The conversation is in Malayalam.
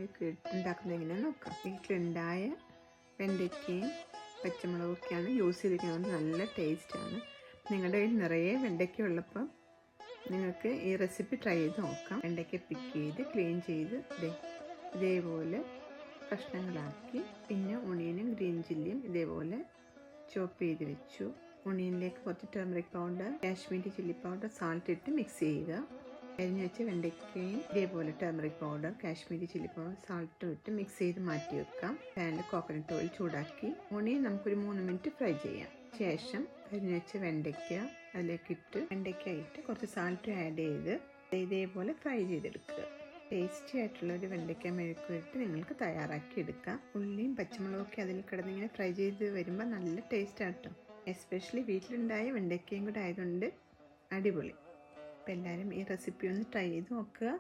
മെഴുക്ക് ഉണ്ടാക്കുന്നത് എങ്ങനെയാണെന്ന് നോക്കാം. വീട്ടിലുണ്ടായ വെണ്ടയ്ക്കയും പച്ചമുളകൊക്കെയാണ് യൂസ് ചെയ്തിരിക്കുന്നത്. നല്ല ടേസ്റ്റാണ്. നിങ്ങളുടെ കയ്യിൽ നിറയെ വെണ്ടയ്ക്ക ഉള്ളപ്പോൾ നിങ്ങൾക്ക് ഈ റെസിപ്പി ട്രൈ ചെയ്ത് നോക്കാം. വെണ്ടയ്ക്ക പിക്ക് ചെയ്ത് ക്ലീൻ ചെയ്ത് ഇതേപോലെ കഷ്ണങ്ങളാക്കി, പിന്നെ ഒണിയനും ഗ്രീൻ ചില്ലിയും ഇതേപോലെ ചോപ്പ് ചെയ്ത് വെച്ചു. ഒണിയനിലേക്ക് കുറച്ച് turmeric powder, Kashmiri chilli powder, salt ഇട്ട് മിക്സ് ചെയ്യുക. അരിഞ്ഞ് വെച്ച് വെണ്ടയ്ക്കയും ഇതേപോലെ turmeric powder, Kashmiri chilli powder, സാൾട്ടും ഇട്ട് മിക്സ് ചെയ്ത് മാറ്റി വെക്കാം. പാനിൽ കോക്കനട്ട് ഓയിൽ ചൂടാക്കി ഒണിയൻ നമുക്കൊരു 3 മിനിറ്റ് ഫ്രൈ ചെയ്യാം. ശേഷം അരിഞ്ഞ് വെച്ച് വെണ്ടയ്ക്ക അതിലേക്ക് ഇട്ട് കുറച്ച് സാൾട്ട് ആഡ് ചെയ്ത് ഇതേപോലെ ഫ്രൈ ചെയ്തെടുക്കുക. ടേസ്റ്റി ആയിട്ടുള്ളൊരു വെണ്ടയ്ക്ക മെഴുക്ക് വരട്ടി നിങ്ങൾക്ക് തയ്യാറാക്കി എടുക്കാം. ഉള്ളിയും പച്ചമുളകൊക്കെ അതിൽ കിടന്നിങ്ങനെ ഫ്രൈ ചെയ്ത് വരുമ്പോൾ നല്ല ടേസ്റ്റ് ആട്ടോ. എസ്പെഷ്യലി വീട്ടിലുണ്ടായ വെണ്ടയ്ക്കയും കൂടെ ആയതുകൊണ്ട് അടിപൊളി. അപ്പോൾ എല്ലാവരും ഈ റെസിപ്പി ഒന്ന് ട്രൈ ചെയ്ത് നോക്കുക.